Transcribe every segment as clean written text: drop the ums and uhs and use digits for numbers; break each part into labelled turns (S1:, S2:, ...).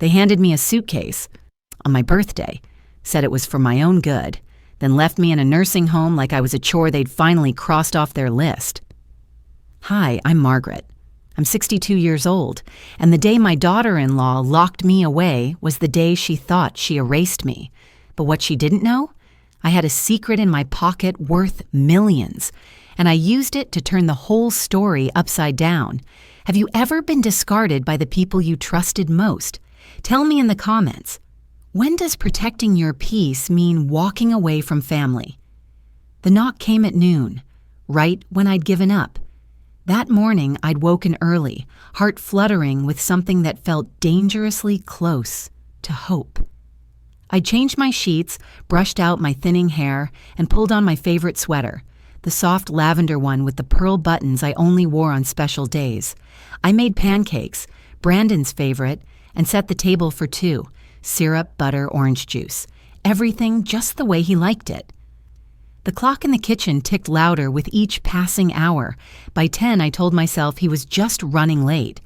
S1: They handed me a suitcase on my birthday, said it was for my own good, then left me in a nursing home like I was a chore they'd finally crossed off their list. Hi, I'm Margaret. I'm 62 years old, and the day my daughter-in-law locked me away was the day she thought she erased me. But what she didn't know? I had a secret in my pocket worth millions, and I used it to turn the whole story upside down. Have you ever been discarded by the people you trusted most? Tell me in the comments. When does protecting your peace mean walking away from family? The knock came at noon, right when I'd given up. That morning, I'd woken early, heart fluttering with something that felt dangerously close to hope. I changed my sheets, brushed out my thinning hair, and pulled on my favorite sweater, the soft lavender one with the pearl buttons I only wore on special days. I made pancakes, Brandon's favorite, and set the table for two: syrup, butter, orange juice. Everything just the way he liked it. The clock in the kitchen ticked louder with each passing hour. By 10, I told myself he was just running late.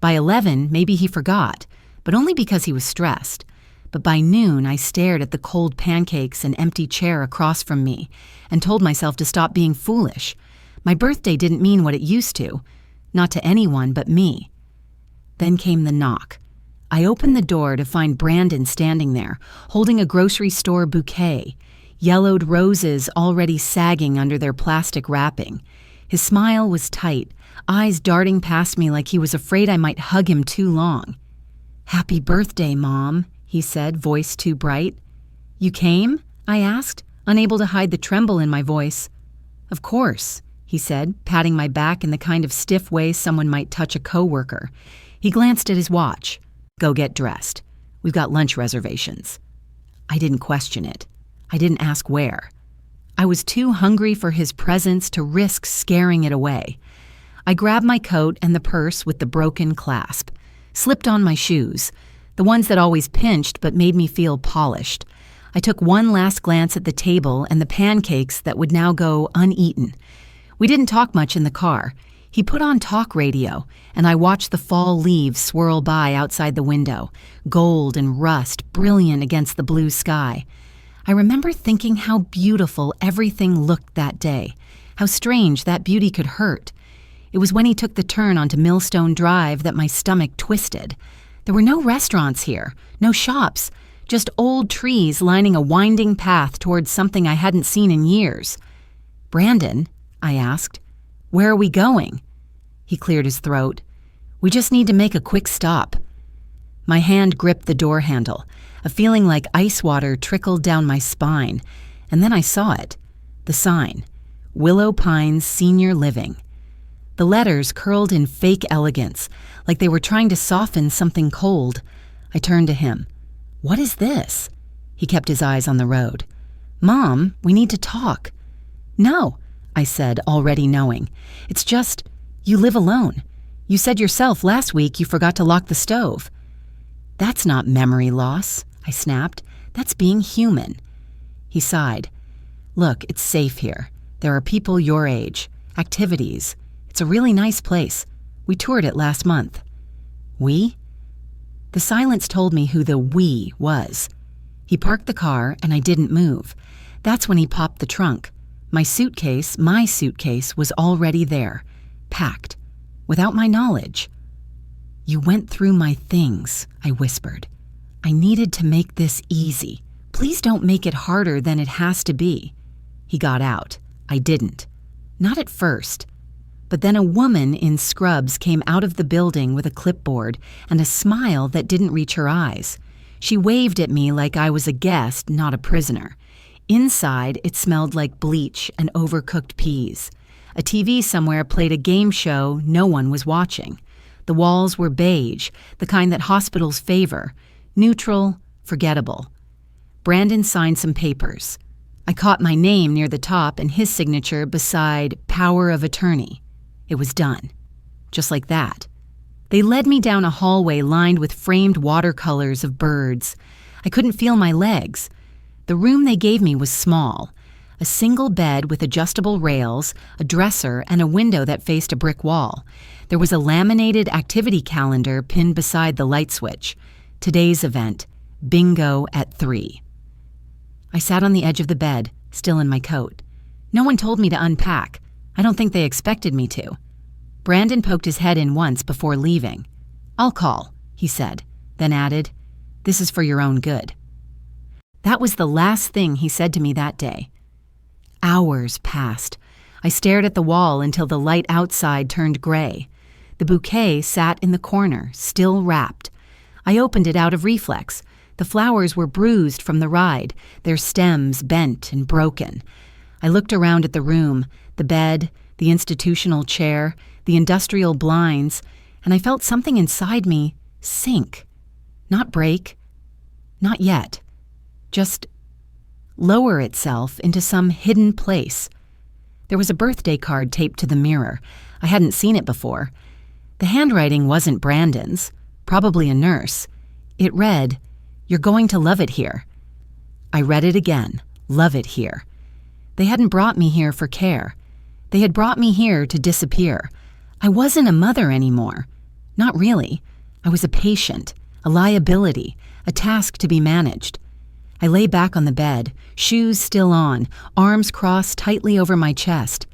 S1: By 11, maybe he forgot, but only because he was stressed. But by noon, I stared at the cold pancakes and empty chair across from me and told myself to stop being foolish. My birthday didn't mean what it used to, not to anyone but me. Then came the knock. I opened the door to find Brandon standing there, holding a grocery store bouquet, yellowed roses already sagging under their plastic wrapping. His smile was tight, eyes darting past me like he was afraid I might hug him too long. "Happy birthday, Mom," he said, voice too bright. "You came?" I asked, unable to hide the tremble in my voice. "Of course," he said, patting my back in the kind of stiff way someone might touch a coworker. He glanced at his watch. "Go get dressed. We've got lunch reservations." I didn't question it. I didn't ask where. I was too hungry for his presence to risk scaring it away. I grabbed my coat and the purse with the broken clasp, slipped on my shoes, the ones that always pinched but made me feel polished. I took one last glance at the table and the pancakes that would now go uneaten. We didn't talk much in the car. He put on talk radio, and I watched the fall leaves swirl by outside the window, gold and rust brilliant against the blue sky. I remember thinking how beautiful everything looked that day, how strange that beauty could hurt. It was when he took the turn onto Millstone Drive that my stomach twisted. There were no restaurants here, no shops, just old trees lining a winding path towards something I hadn't seen in years. "Brandon," I asked, "where are we going?" He cleared his throat. "We just need to make a quick stop." My hand gripped the door handle. A feeling like ice water trickled down my spine, and then I saw it. The sign, Willow Pines Senior Living. The letters curled in fake elegance, like they were trying to soften something cold. I turned to him. "What is this?" He kept his eyes on the road. "Mom, we need to talk." "No," I said, already knowing. "It's just, you live alone. You said yourself last week you forgot to lock the stove." "That's not memory loss," I snapped. "That's being human." He sighed. "Look, it's safe here. There are people your age, activities. It's a really nice place. We toured it last month." "We?" The silence told me who the "we" was. He parked the car, and I didn't move. That's when he popped the trunk. My suitcase, was already there, packed, without my knowledge. "You went through my things," I whispered. "I needed to make this easy. Please don't make it harder than it has to be." He got out. I didn't. Not at first. But then a woman in scrubs came out of the building with a clipboard and a smile that didn't reach her eyes. She waved at me like I was a guest, not a prisoner. Inside, it smelled like bleach and overcooked peas. A TV somewhere played a game show no one was watching. The walls were beige, the kind that hospitals favor. Neutral, forgettable. Brandon signed some papers. I caught my name near the top and his signature beside Power of Attorney. It was done. Just like that. They led me down a hallway lined with framed watercolors of birds. I couldn't feel my legs. The room they gave me was small. A single bed with adjustable rails, a dresser, and a window that faced a brick wall. There was a laminated activity calendar pinned beside the light switch. Today's event, bingo at 3. I sat on the edge of the bed, still in my coat. No one told me to unpack. I don't think they expected me to. Brandon poked his head in once before leaving. "I'll call," he said, then added, "This is for your own good." That was the last thing he said to me that day. Hours passed. I stared at the wall until the light outside turned gray. The bouquet sat in the corner, still wrapped. I opened it out of reflex. The flowers were bruised from the ride, their stems bent and broken. I looked around at the room, the bed, the institutional chair, the industrial blinds, and I felt something inside me sink. Not break. Not yet. Just lower itself into some hidden place. There was a birthday card taped to the mirror. I hadn't seen it before. The handwriting wasn't Brandon's, probably a nurse. It read, "You're going to love it here." I read it again, "Love it here." They hadn't brought me here for care. They had brought me here to disappear. I wasn't a mother anymore. Not really. I was a patient, a liability, a task to be managed. I lay back on the bed, shoes still on, arms crossed tightly over my chest.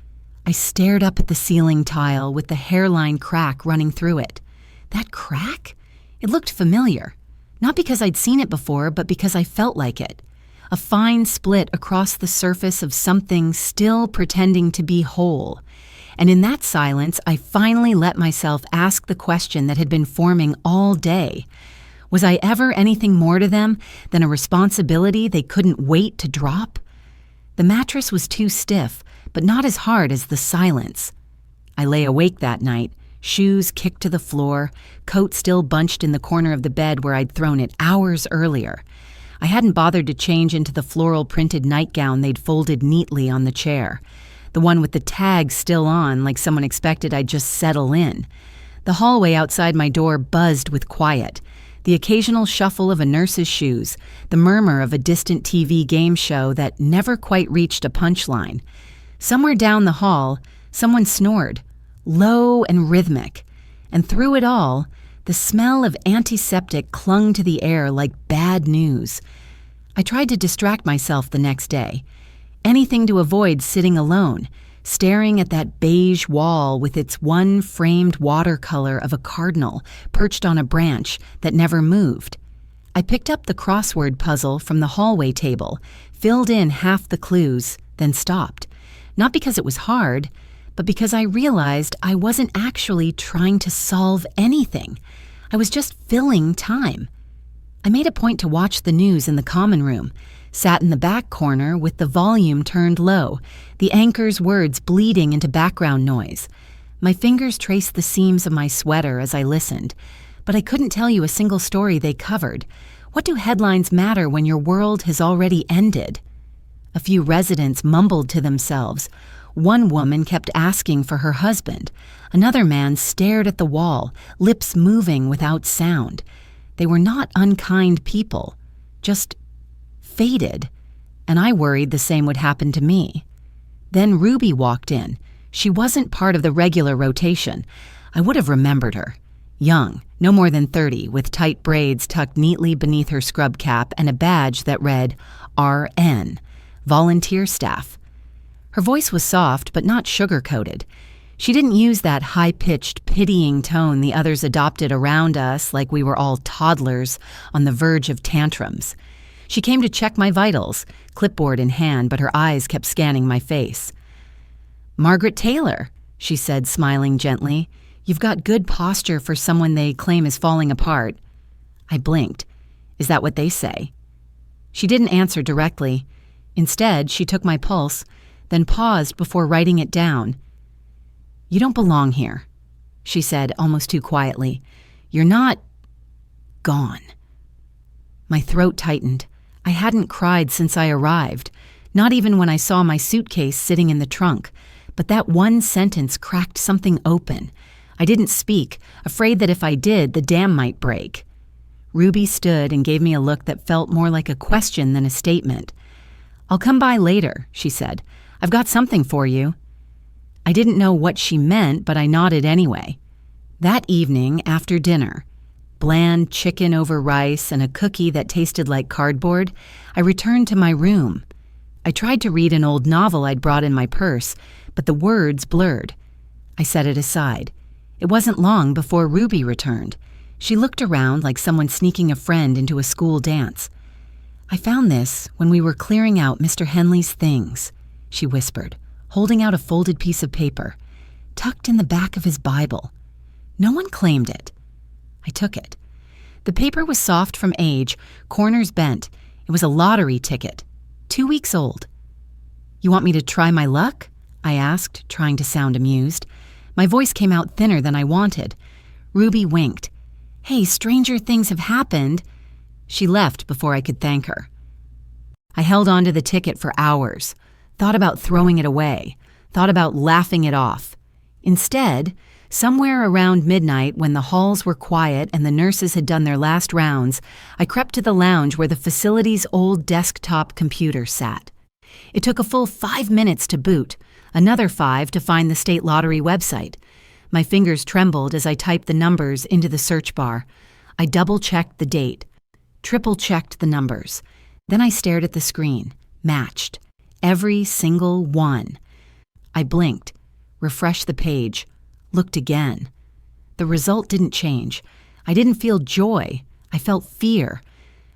S1: I stared up at the ceiling tile with the hairline crack running through it. That crack? It looked familiar. Not because I'd seen it before, but because I felt like it. A fine split across the surface of something still pretending to be whole. And in that silence, I finally let myself ask the question that had been forming all day. Was I ever anything more to them than a responsibility they couldn't wait to drop? The mattress was too stiff, but not as hard as the silence. I lay awake that night, shoes kicked to the floor, coat still bunched in the corner of the bed where I'd thrown it hours earlier. I hadn't bothered to change into the floral printed nightgown they'd folded neatly on the chair, the one with the tag still on like someone expected I'd just settle in. The hallway outside my door buzzed with quiet. The occasional shuffle of a nurse's shoes, the murmur of a distant TV game show that never quite reached a punchline. Somewhere down the hall, someone snored, low and rhythmic, and through it all, the smell of antiseptic clung to the air like bad news. I tried to distract myself the next day. Anything to avoid sitting alone, staring at that beige wall with its one framed watercolor of a cardinal perched on a branch that never moved. I picked up the crossword puzzle from the hallway table, filled in half the clues, then stopped. Not because it was hard, but because I realized I wasn't actually trying to solve anything. I was just filling time. I made a point to watch the news in the common room, sat in the back corner with the volume turned low, the anchor's words bleeding into background noise. My fingers traced the seams of my sweater as I listened, but I couldn't tell you a single story they covered. What do headlines matter when your world has already ended? A few residents mumbled to themselves. One woman kept asking for her husband. Another man stared at the wall, lips moving without sound. They were not unkind people, just faded, and I worried the same would happen to me. Then Ruby walked in. She wasn't part of the regular rotation. I would have remembered her. Young, no more than 30, with tight braids tucked neatly beneath her scrub cap and a badge that read RN, Volunteer Staff. Her voice was soft but not sugar-coated. She didn't use that high-pitched, pitying tone the others adopted around us like we were all toddlers on the verge of tantrums. She came to check my vitals, clipboard in hand, but her eyes kept scanning my face. "Margaret Taylor," she said, smiling gently. "You've got good posture for someone they claim is falling apart." I blinked. "Is that what they say?" She didn't answer directly. Instead, she took my pulse, then paused before writing it down. "You don't belong here," she said almost too quietly. "You're not gone." My throat tightened. I hadn't cried since I arrived, not even when I saw my suitcase sitting in the trunk, but that one sentence cracked something open. I didn't speak, afraid that if I did, the dam might break. Ruby stood and gave me a look that felt more like a question than a statement. "I'll come by later," she said. "I've got something for you." I didn't know what she meant, but I nodded anyway. That evening, after dinner, bland chicken over rice and a cookie that tasted like cardboard, I returned to my room. I tried to read an old novel I'd brought in my purse, but the words blurred. I set it aside. It wasn't long before Ruby returned. She looked around like someone sneaking a friend into a school dance. "I found this when we were clearing out Mr. Henley's things," she whispered, holding out a folded piece of paper, tucked in the back of his Bible. "No one claimed it." I took it. The paper was soft from age, corners bent. It was a lottery ticket, 2 weeks old. "You want me to try my luck?" I asked, trying to sound amused. My voice came out thinner than I wanted. Ruby winked. "Hey, stranger things have happened." She left before I could thank her. I held on to the ticket for hours, thought about throwing it away, thought about laughing it off. Instead, somewhere around midnight, when the halls were quiet and the nurses had done their last rounds, I crept to the lounge where the facility's old desktop computer sat. It took a full 5 minutes to boot, another 5 to find the state lottery website. My fingers trembled as I typed the numbers into the search bar. I double-checked the date, triple-checked the numbers. Then I stared at the screen, matched. Every single one. I blinked, refreshed the page, looked again. The result didn't change. I didn't feel joy. I felt fear.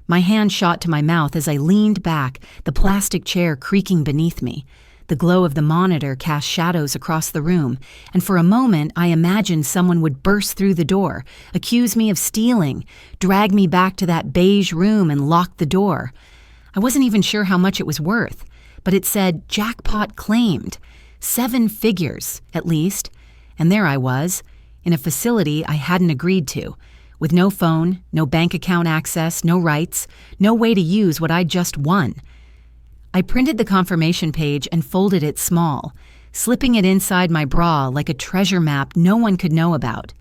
S1: My hand shot to my mouth as I leaned back, the plastic chair creaking beneath me. The glow of the monitor cast shadows across the room, and for a moment I imagined someone would burst through the door, accuse me of stealing, drag me back to that beige room and lock the door. I wasn't even sure how much it was worth, but it said jackpot claimed. 7 figures, at least. And there I was, in a facility I hadn't agreed to, with no phone, no bank account access, no rights, no way to use what I'd just won. I printed the confirmation page and folded it small, slipping it inside my bra like a treasure map no one could know about.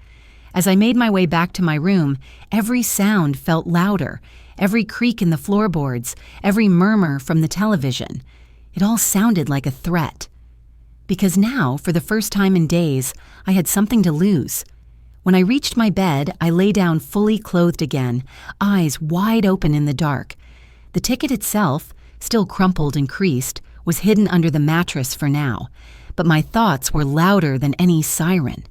S1: As I made my way back to my room, every sound felt louder, every creak in the floorboards, every murmur from the television. It all sounded like a threat. Because now, for the first time in days, I had something to lose. When I reached my bed, I lay down fully clothed again, eyes wide open in the dark. The ticket itself, still crumpled and creased, was hidden under the mattress for now, but my thoughts were louder than any siren.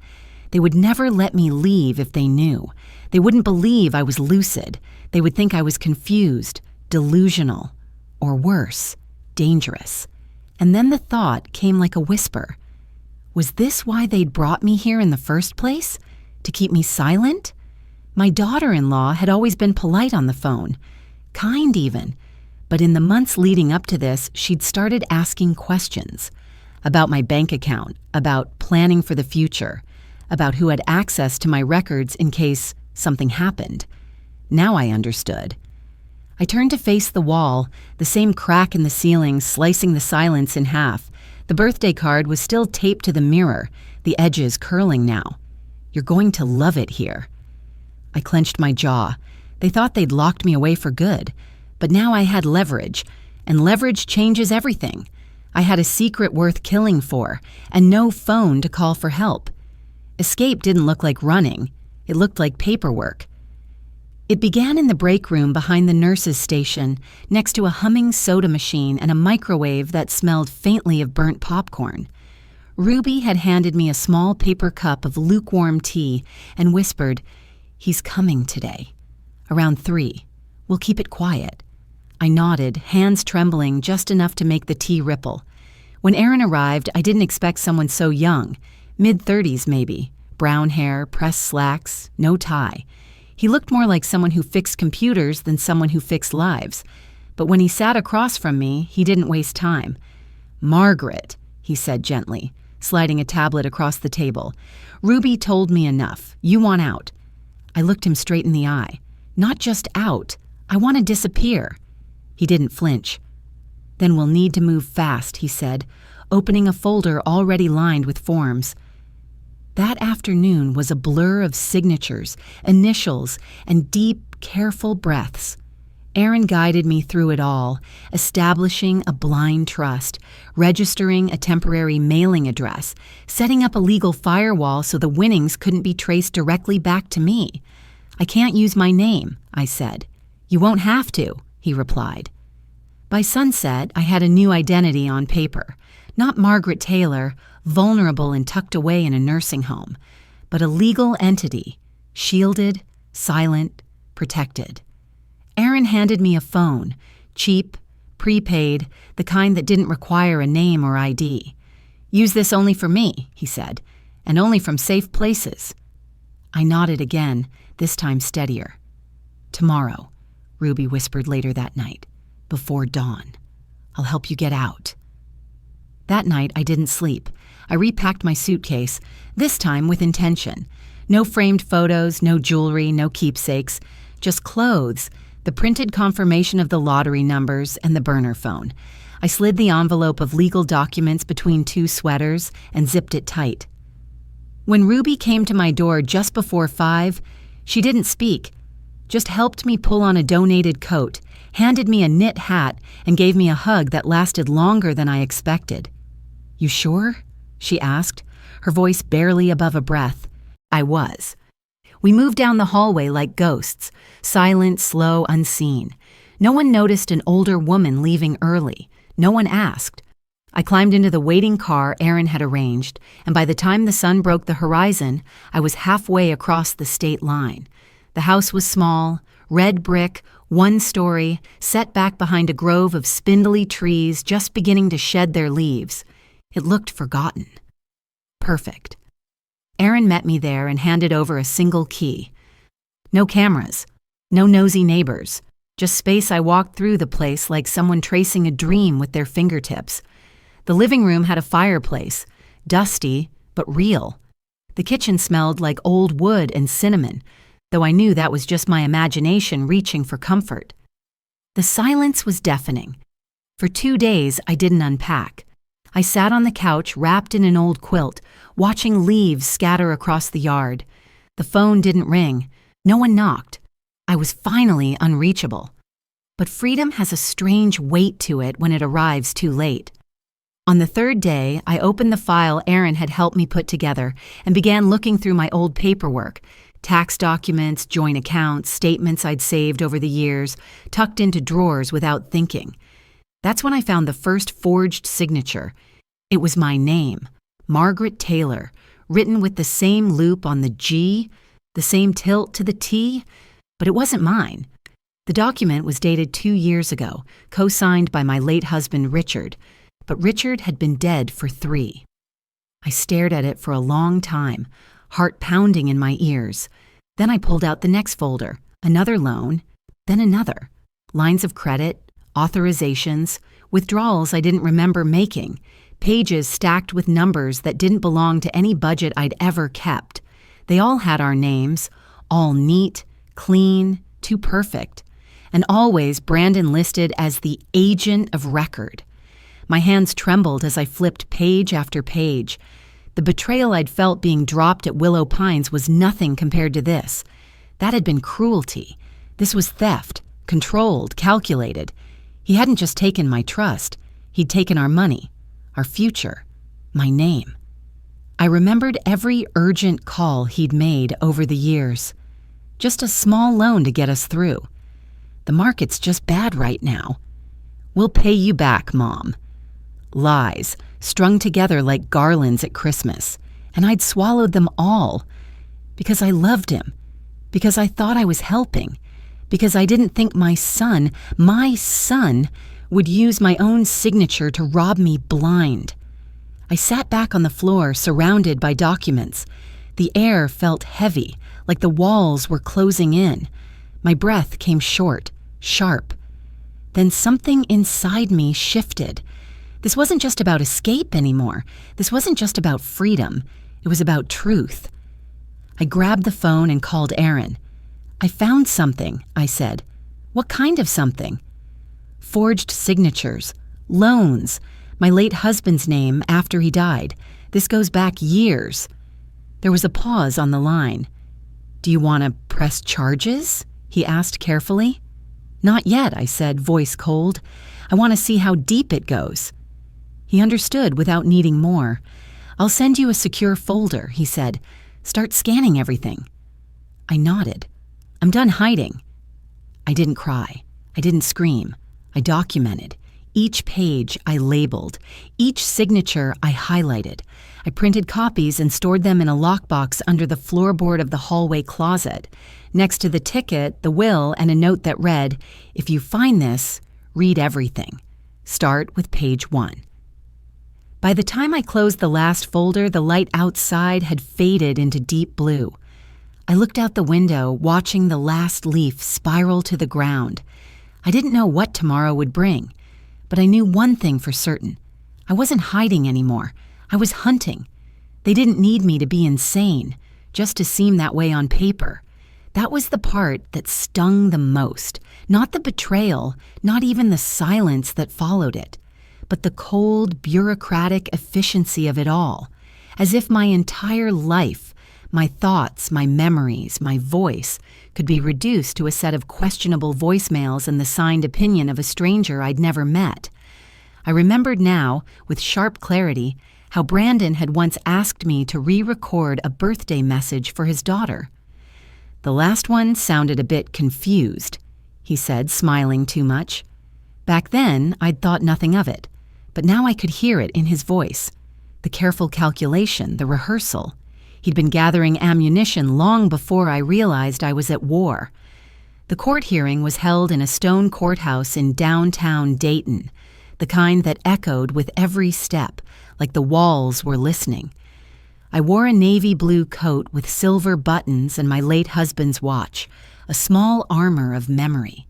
S1: They would never let me leave if they knew. They wouldn't believe I was lucid. They would think I was confused, delusional, or worse, dangerous. And then the thought came like a whisper. Was this why they'd brought me here in the first place? To keep me silent? My daughter-in-law had always been polite on the phone, kind even. But in the months leading up to this, she'd started asking questions about my bank account, about planning for the future, about who had access to my records in case something happened. Now I understood. I turned to face the wall, the same crack in the ceiling slicing the silence in half. The birthday card was still taped to the mirror, the edges curling now. "You're going to love it here." I clenched my jaw. They thought they'd locked me away for good. But now I had leverage, and leverage changes everything. I had a secret worth killing for, and no phone to call for help. Escape didn't look like running. It looked like paperwork. It began in the break room behind the nurse's station, next to a humming soda machine and a microwave that smelled faintly of burnt popcorn. Ruby had handed me a small paper cup of lukewarm tea and whispered, "He's coming today. Around 3. We'll keep it quiet." I nodded, hands trembling just enough to make the tea ripple. When Aaron arrived, I didn't expect someone so young, mid-30s maybe, brown hair, pressed slacks, no tie. He looked more like someone who fixed computers than someone who fixed lives. But when he sat across from me, he didn't waste time. "Margaret," he said gently, sliding a tablet across the table. "Ruby told me enough. You want out." I looked him straight in the eye. "Not just out. I want to disappear." He didn't flinch. "Then we'll need to move fast," he said, opening a folder already lined with forms. That afternoon was a blur of signatures, initials, and deep, careful breaths. Aaron guided me through it all, establishing a blind trust, registering a temporary mailing address, setting up a legal firewall so the winnings couldn't be traced directly back to me. I can't use my name, I said. You won't have to, he replied. By sunset, I had a new identity on paper. Not Margaret Taylor, vulnerable and tucked away in a nursing home, but a legal entity, shielded, silent, protected. Aaron handed me a phone, cheap, prepaid, the kind that didn't require a name or ID. Use this only for me, he said, and only from safe places. I nodded again, this time steadier. Tomorrow, Ruby whispered later that night, before dawn. I'll help you get out. That night, I didn't sleep. I repacked my suitcase, this time with intention. No framed photos, no jewelry, no keepsakes, just clothes, the printed confirmation of the lottery numbers, and the burner phone. I slid the envelope of legal documents between two sweaters and zipped it tight. When Ruby came to my door just before 5, she didn't speak, just helped me pull on a donated coat, handed me a knit hat, and gave me a hug that lasted longer than I expected. You sure? She asked, her voice barely above a breath. I was. We moved down the hallway like ghosts, silent, slow, unseen. No one noticed an older woman leaving early. No one asked. I climbed into the waiting car Aaron had arranged, and by the time the sun broke the horizon, I was halfway across the state line. The house was small, red brick, 1 story, set back behind a grove of spindly trees just beginning to shed their leaves. It looked forgotten. Perfect. Aaron met me there and handed over a single key. No cameras, no nosy neighbors, just space I walked through the place like someone tracing a dream with their fingertips. The living room had a fireplace, dusty but real. The kitchen smelled like old wood and cinnamon, though I knew that was just my imagination reaching for comfort. The silence was deafening. For 2 days, I didn't unpack. I sat on the couch wrapped in an old quilt, watching leaves scatter across the yard. The phone didn't ring. No one knocked. I was finally unreachable. But freedom has a strange weight to it when it arrives too late. On the 3rd day, I opened the file Aaron had helped me put together and began looking through my old paperwork, tax documents, joint accounts, statements I'd saved over the years, tucked into drawers without thinking. That's when I found the first forged signature. It was my name, Margaret Taylor, written with the same loop on the G, the same tilt to the T, but it wasn't mine. The document was dated 2 years ago, co-signed by my late husband Richard, but Richard had been dead for 3. I stared at it for a long time, heart pounding in my ears. Then I pulled out the next folder, another loan, then another. Lines of credit, authorizations, withdrawals I didn't remember making, pages stacked with numbers that didn't belong to any budget I'd ever kept. They all had our names, all neat, clean, too perfect, and always Brandon listed as the agent of record. My hands trembled as I flipped page after page. The betrayal I'd felt being dropped at Willow Pines was nothing compared to this. That had been cruelty. This was theft, controlled, calculated. He hadn't just taken my trust. He'd taken our money, our future, my name. I remembered every urgent call he'd made over the years. Just a small loan to get us through. The market's just bad right now. We'll pay you back, Mom. Lies, strung together like garlands at Christmas, and I'd swallowed them all. Because I loved him. Because I thought I was helping. Because I didn't think my son, would use my own signature to rob me blind. I sat back on the floor, surrounded by documents. The air felt heavy, like the walls were closing in. My breath came short, sharp. Then something inside me shifted. This wasn't just about escape anymore. This wasn't just about freedom. It was about truth. I grabbed the phone and called Aaron. I found something, I said. What kind of something? Forged signatures, loans, my late husband's name after he died. This goes back years. There was a pause on the line. Do you want to press charges? He asked carefully. Not yet, I said, voice cold. I want to see how deep it goes. He understood without needing more. I'll send you a secure folder, he said. Start scanning everything. I nodded. I'm done hiding. I didn't cry. I didn't scream. I documented. Each page I labeled. Each signature I highlighted. I printed copies and stored them in a lockbox under the floorboard of the hallway closet. Next to the ticket, the will, and a note that read, "If you find this, read everything. Start with page 1. By the time I closed the last folder, the light outside had faded into deep blue. I looked out the window, watching the last leaf spiral to the ground. I didn't know what tomorrow would bring, but I knew one thing for certain. I wasn't hiding anymore. I was hunting. They didn't need me to be insane, just to seem that way on paper. That was the part that stung the most, not the betrayal, not even the silence that followed it, but the cold, bureaucratic efficiency of it all, as if my entire life, my thoughts, my memories, my voice, could be reduced to a set of questionable voicemails and the signed opinion of a stranger I'd never met. I remembered now, with sharp clarity, how Brandon had once asked me to re-record a birthday message for his daughter. The last one sounded a bit confused, he said, smiling too much. Back then, I'd thought nothing of it, but now I could hear it in his voice. The careful calculation, the rehearsal. He'd been gathering ammunition long before I realized I was at war. The court hearing was held in a stone courthouse in downtown Dayton, the kind that echoed with every step, like the walls were listening. I wore a navy blue coat with silver buttons and my late husband's watch, a small armor of memory.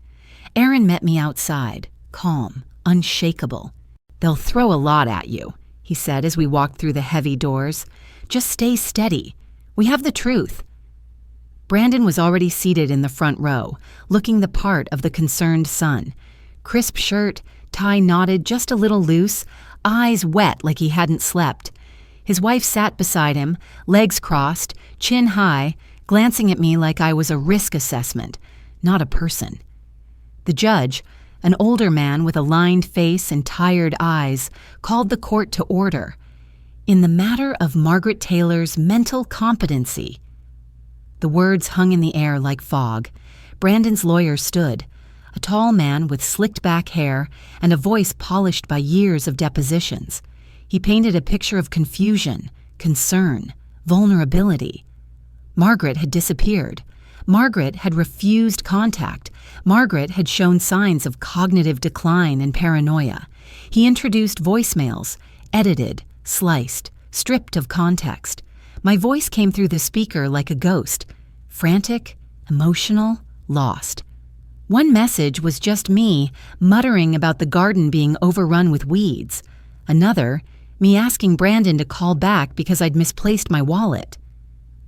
S1: Aaron met me outside, calm, unshakable. "They'll throw a lot at you," he said as we walked through the heavy doors. "Just stay steady. We have the truth." Brandon was already seated in the front row, looking the part of the concerned son. Crisp shirt, tie knotted just a little loose, eyes wet like he hadn't slept. His wife sat beside him, legs crossed, chin high, glancing at me like I was a risk assessment, not a person. The judge, an older man with a lined face and tired eyes, called the court to order. "In the matter of Margaret Taylor's mental competency." The words hung in the air like fog. Brandon's lawyer stood, a tall man with slicked-back hair and a voice polished by years of depositions. He painted a picture of confusion, concern, vulnerability. Margaret had disappeared. Margaret had refused contact. Margaret had shown signs of cognitive decline and paranoia. He introduced voicemails, edited, sliced, stripped of context. My voice came through the speaker like a ghost, frantic, emotional, lost. One message was just me muttering about the garden being overrun with weeds. Another, me asking Brandon to call back because I'd misplaced my wallet.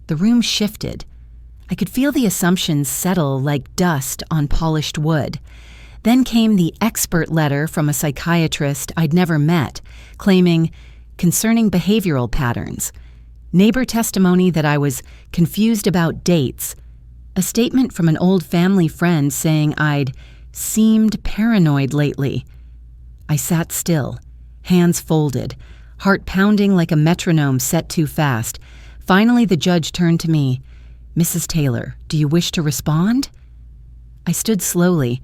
S1: The room shifted. I could feel the assumptions settle like dust on polished wood. Then came the expert letter from a psychiatrist I'd never met, claiming concerning behavioral patterns, neighbor testimony that I was confused about dates, a statement from an old family friend saying I'd seemed paranoid lately. I sat still, hands folded, heart pounding like a metronome set too fast. Finally, the judge turned to me. "Mrs. Taylor, do you wish to respond?" I stood slowly.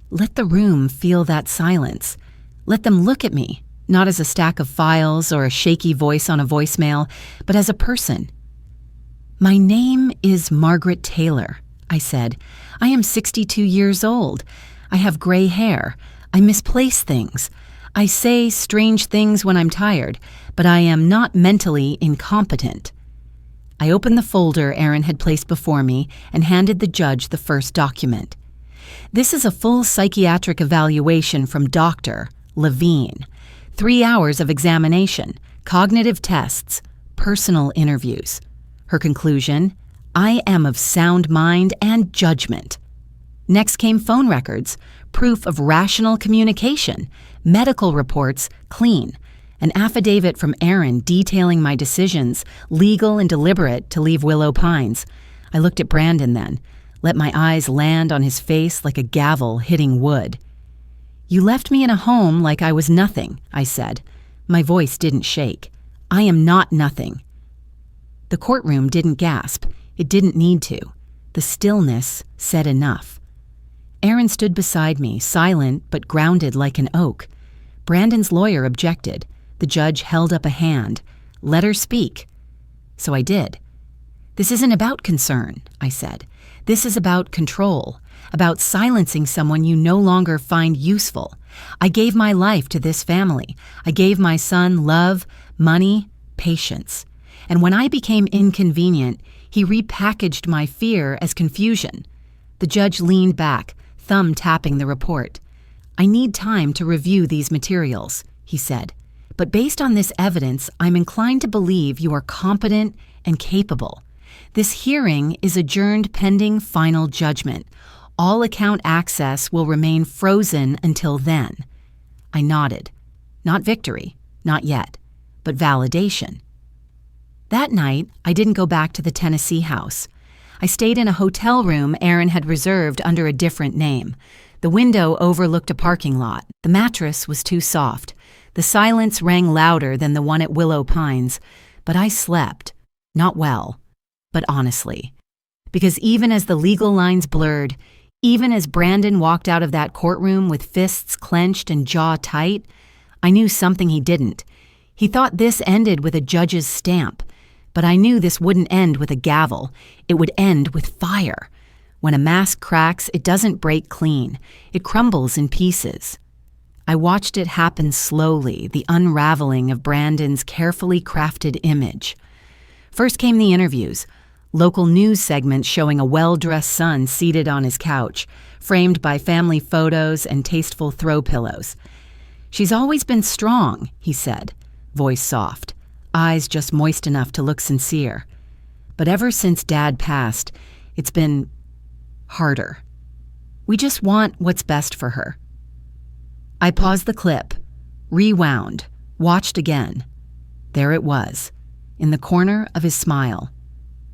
S1: Let the room feel that silence. Let them look at me, not as a stack of files or a shaky voice on a voicemail, but as a person. "My name is Margaret Taylor," I said. "I am 62 years old. I have gray hair. I misplace things. I say strange things when I'm tired, but I am not mentally incompetent." I opened the folder Aaron had placed before me and handed the judge the first document. "This is a full psychiatric evaluation from Dr. Levine. 3 hours of examination, cognitive tests, personal interviews. Her conclusion, I am of sound mind and judgment." Next came phone records, proof of rational communication, medical reports, clean, an affidavit from Aaron detailing my decisions, legal and deliberate, to leave Willow Pines. I looked at Brandon then, let my eyes land on his face like a gavel hitting wood. "You left me in a home like I was nothing," I said. My voice didn't shake. "I am not nothing." The courtroom didn't gasp. It didn't need to. The stillness said enough. Aaron stood beside me, silent but grounded like an oak. Brandon's lawyer objected. The judge held up a hand. Let her speak. So I did. This isn't about concern, I said. This is about control, about silencing someone you no longer find useful. I gave my life to this family. I gave my son love, money, patience. And when I became inconvenient, he repackaged my fear as confusion. The judge leaned back, thumb tapping the report. I need time to review these materials, he said. But based on this evidence, I'm inclined to believe you are competent and capable. This hearing is adjourned pending final judgment. All account access will remain frozen until then. I nodded. Not victory, not yet, but validation. That night, I didn't go back to the Tennessee house. I stayed in a hotel room Aaron had reserved under a different name. The window overlooked a parking lot. The mattress was too soft. The silence rang louder than the one at Willow Pines. But I slept. Not well, but honestly. Because even as the legal lines blurred, even as Brandon walked out of that courtroom with fists clenched and jaw tight, I knew something he didn't. He thought this ended with a judge's stamp. But I knew this wouldn't end with a gavel. It would end with fire. When a mask cracks, it doesn't break clean. It crumbles in pieces. I watched it happen slowly, the unraveling of Brandon's carefully crafted image. First came the interviews, local news segments showing a well-dressed son seated on his couch, framed by family photos and tasteful throw pillows. She's always been strong, he said, voice soft, eyes just moist enough to look sincere. But ever since Dad passed, it's been harder. We just want what's best for her. I paused the clip, rewound, watched again. There it was, in the corner of his smile.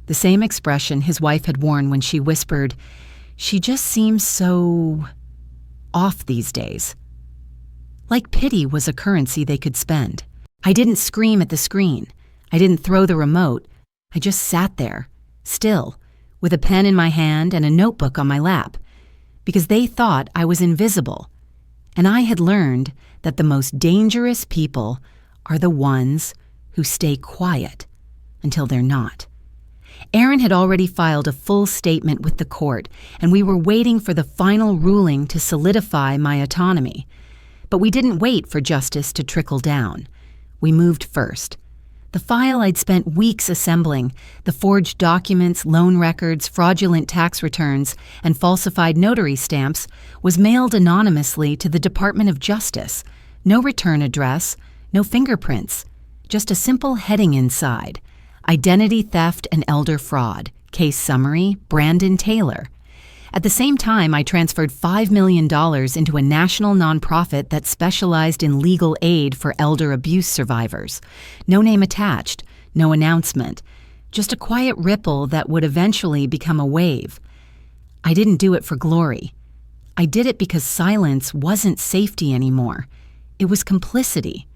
S1: The same expression his wife had worn when she whispered, "She just seems so off these days." Like pity was a currency they could spend. I didn't scream at the screen. I didn't throw the remote. I just sat there, still, with a pen in my hand and a notebook on my lap, because they thought I was invisible. And I had learned that the most dangerous people are the ones who stay quiet until they're not. Aaron had already filed a full statement with the court, and we were waiting for the final ruling to solidify my autonomy. But we didn't wait for justice to trickle down. We moved first. The file I'd spent weeks assembling, the forged documents, loan records, fraudulent tax returns, and falsified notary stamps, was mailed anonymously to the Department of Justice. No return address, no fingerprints, just a simple heading inside: Identity Theft and Elder Fraud. Case summary, Brandon Taylor. At the same time, I transferred $5 million into a national nonprofit that specialized in legal aid for elder abuse survivors. No name attached, no announcement, just a quiet ripple that would eventually become a wave. I didn't do it for glory. I did it because silence wasn't safety anymore. It was complicity.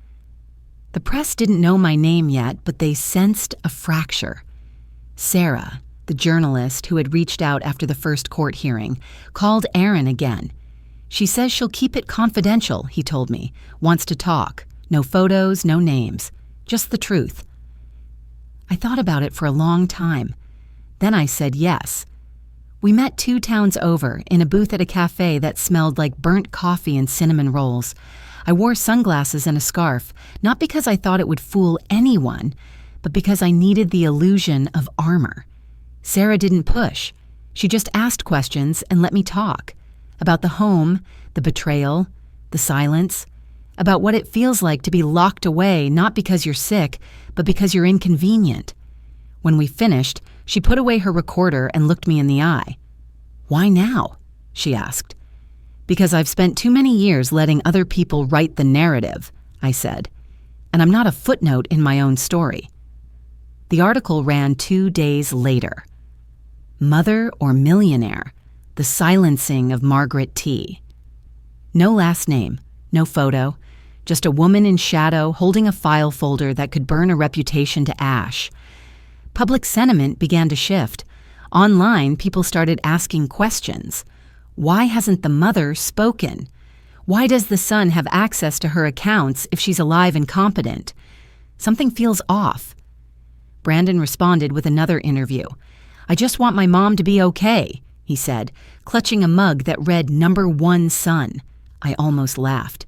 S1: The press didn't know my name yet, but they sensed a fracture. Sarah, the journalist who had reached out after the first court hearing, called Aaron again. She says she'll keep it confidential, he told me. Wants to talk. No photos, no names. Just the truth. I thought about it for a long time. Then I said yes. We met 2 towns over, in a booth at a cafe that smelled like burnt coffee and cinnamon rolls. I wore sunglasses and a scarf, not because I thought it would fool anyone, but because I needed the illusion of armor. Sarah didn't push. She just asked questions and let me talk. About the home, the betrayal, the silence. About what it feels like to be locked away not because you're sick, but because you're inconvenient. When we finished, she put away her recorder and looked me in the eye. "Why now?" she asked. "Because I've spent too many years letting other people write the narrative," I said. "And I'm not a footnote in my own story." The article ran 2 days later. Mother or Millionaire, the silencing of Margaret T. No last name, no photo, just a woman in shadow holding a file folder that could burn a reputation to ash. Public sentiment began to shift. Online, people started asking questions. Why hasn't the mother spoken? Why does the son have access to her accounts if she's alive and competent? Something feels off. Brandon responded with another interview. I just want my mom to be okay, he said, clutching a mug that read #1 son. I almost laughed.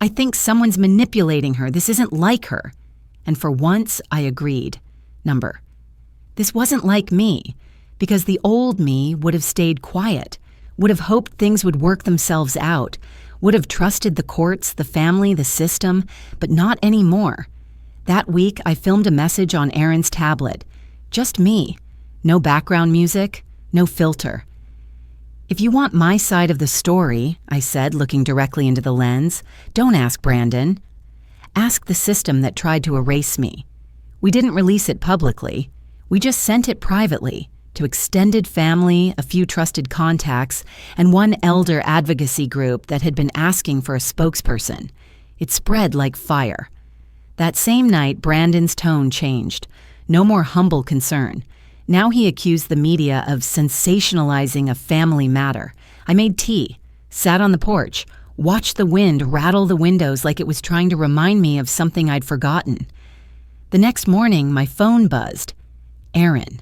S1: I think someone's manipulating her. This isn't like her. And for once, I agreed. This wasn't like me, because the old me would have stayed quiet, would have hoped things would work themselves out, would have trusted the courts, the family, the system, but not anymore. That week, I filmed a message on Aaron's tablet. Just me. No background music, no filter. If you want my side of the story, I said, looking directly into the lens, don't ask Brandon. Ask the system that tried to erase me. We didn't release it publicly. We just sent it privately to extended family, a few trusted contacts, and one elder advocacy group that had been asking for a spokesperson. It spread like fire. That same night, Brandon's tone changed. No more humble concern. Now he accused the media of sensationalizing a family matter. I made tea, sat on the porch, watched the wind rattle the windows like it was trying to remind me of something I'd forgotten. The next morning, my phone buzzed. Aaron.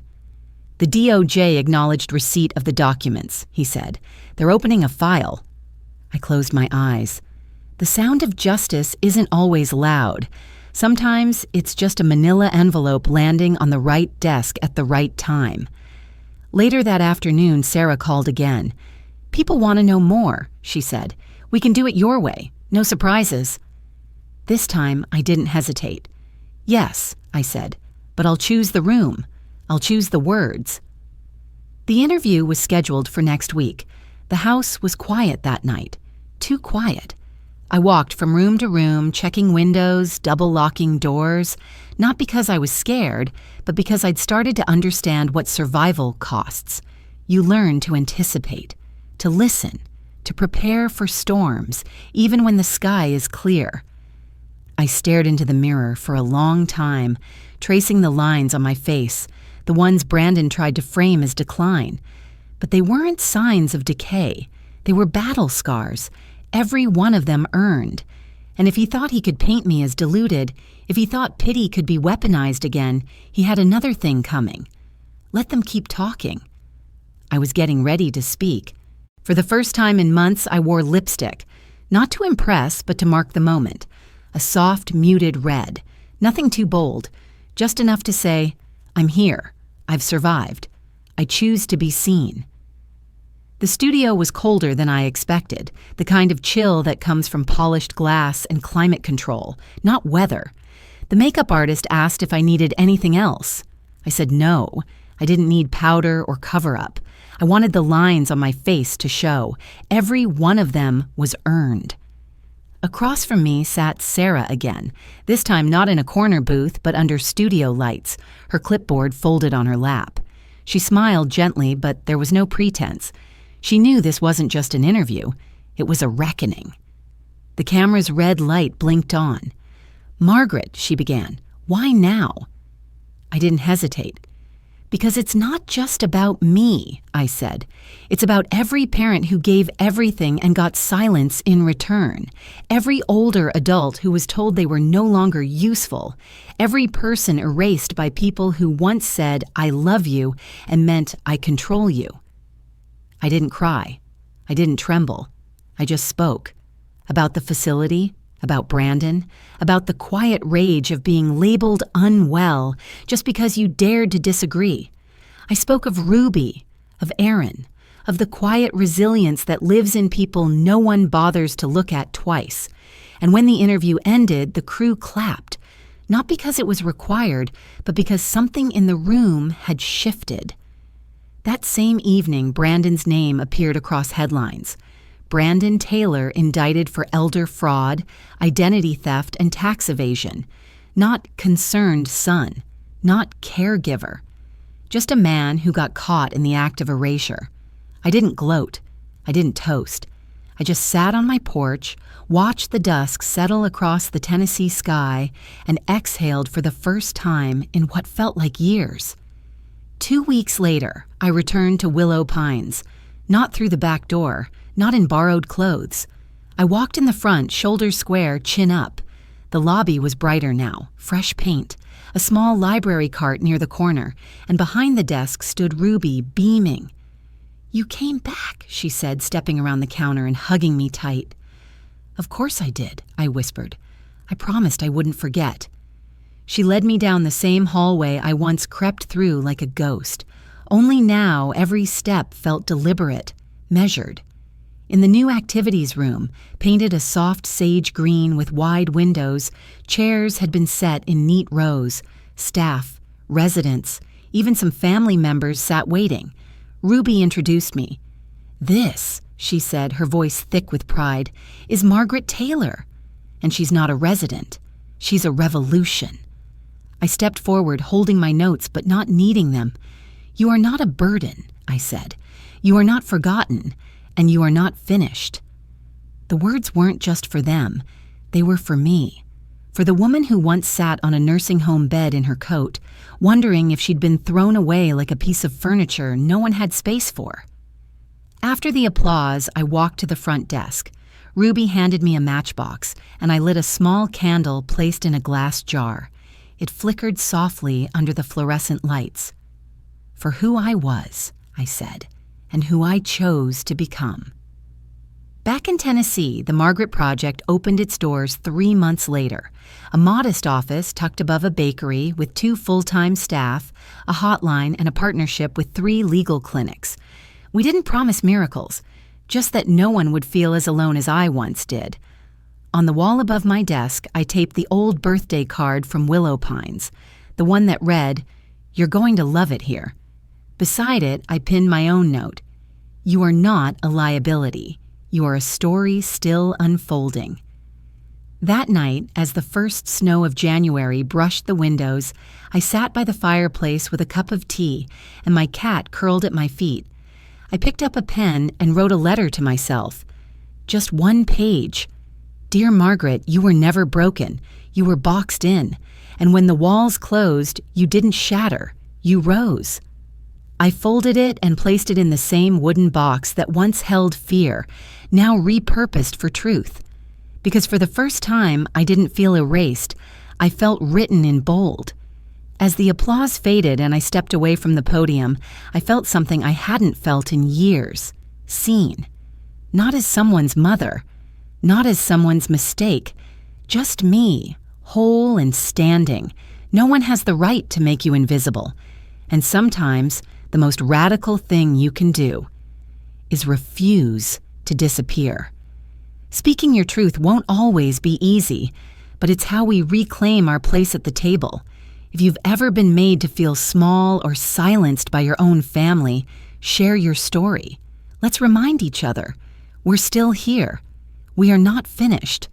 S1: The DOJ acknowledged receipt of the documents, he said. They're opening a file. I closed my eyes. The sound of justice isn't always loud. Sometimes it's just a manila envelope landing on the right desk at the right time. Later that afternoon, Sarah called again. People want to know more, she said. We can do it your way. No surprises. This time, I didn't hesitate. Yes, I said, but I'll choose the room. I'll choose the words. The interview was scheduled for next week. The house was quiet that night. Too quiet. I walked from room to room, checking windows, double-locking doors, not because I was scared, but because I'd started to understand what survival costs. You learn to anticipate, to listen, to prepare for storms, even when the sky is clear. I stared into the mirror for a long time, tracing the lines on my face, the ones Brandon tried to frame as decline. But they weren't signs of decay. They were battle scars, every one of them earned. And if he thought he could paint me as deluded, if he thought pity could be weaponized again, he had another thing coming. Let them keep talking. I was getting ready to speak. For the first time in months, I wore lipstick, not to impress, but to mark the moment. A soft, muted red. Nothing too bold, just enough to say, I'm here. I've survived. I choose to be seen. The studio was colder than I expected, the kind of chill that comes from polished glass and climate control, not weather. The makeup artist asked if I needed anything else. I said no. I didn't need powder or cover-up. I wanted the lines on my face to show. Every one of them was earned. Across from me sat Sarah again, this time not in a corner booth, but under studio lights, her clipboard folded on her lap. She smiled gently, but there was no pretense. She knew this wasn't just an interview. It was a reckoning. The camera's red light blinked on. Margaret, she began, why now? I didn't hesitate. Because it's not just about me, I said. It's about every parent who gave everything and got silence in return. Every older adult who was told they were no longer useful. Every person erased by people who once said, I love you, and meant I control you. I didn't cry. I didn't tremble. I just spoke. About the facility, about Brandon, about the quiet rage of being labeled unwell just because you dared to disagree. I spoke of Ruby, of Aaron, of the quiet resilience that lives in people no one bothers to look at twice. And when the interview ended, the crew clapped, not because it was required, but because something in the room had shifted. That same evening, Brandon's name appeared across headlines. Brandon Taylor indicted for elder fraud, identity theft, and tax evasion. Not concerned son, not caregiver. Just a man who got caught in the act of erasure. I didn't gloat. I didn't toast. I just sat on my porch, watched the dusk settle across the Tennessee sky, and exhaled for the first time in what felt like years. 2 weeks later, I returned to Willow Pines. Not through the back door, not in borrowed clothes. I walked in the front, shoulders square, chin up. The lobby was brighter now, fresh paint, a small library cart near the corner, and behind the desk stood Ruby, beaming. "You came back," she said, stepping around the counter and hugging me tight. "Of course I did," I whispered. "I promised I wouldn't forget." She led me down the same hallway I once crept through like a ghost. Only now every step felt deliberate, measured. In the new activities room, painted a soft sage green with wide windows, chairs had been set in neat rows. Staff, residents, even some family members sat waiting. Ruby introduced me. "This," she said, her voice thick with pride, "is Margaret Taylor. And she's not a resident. She's a revolution." I stepped forward, holding my notes but not needing them. "You are not a burden," I said. "You are not forgotten, and you are not finished." The words weren't just for them. They were for me. For the woman who once sat on a nursing home bed in her coat, wondering if she'd been thrown away like a piece of furniture no one had space for. After the applause, I walked to the front desk. Ruby handed me a matchbox, and I lit a small candle placed in a glass jar. It flickered softly under the fluorescent lights. "For who I was," I said, "and who I chose to become." Back in Tennessee, the Margaret Project opened its doors 3 months later. A modest office tucked above a bakery with 2 full-time staff, a hotline, and a partnership with 3 legal clinics. We didn't promise miracles, just that no one would feel as alone as I once did. On the wall above my desk, I taped the old birthday card from Willow Pines, the one that read, "You're going to love it here." Beside it, I pinned my own note, "You are not a liability. You are a story still unfolding." That night, as the first snow of January brushed the windows, I sat by the fireplace with a cup of tea and my cat curled at my feet. I picked up a pen and wrote a letter to myself. Just 1 page. "Dear Margaret, you were never broken. You were boxed in. And when the walls closed, you didn't shatter. You rose." I folded it and placed it in the same wooden box that once held fear, now repurposed for truth. Because for the first time, I didn't feel erased. I felt written in bold. As the applause faded and I stepped away from the podium, I felt something I hadn't felt in years. Seen. Not as someone's mother. Not as someone's mistake. Just me, whole and standing. No one has the right to make you invisible. And sometimes, the most radical thing you can do is refuse to disappear. Speaking your truth won't always be easy, but it's how we reclaim our place at the table. If you've ever been made to feel small or silenced by your own family, share your story. Let's remind each other, we're still here. We are not finished.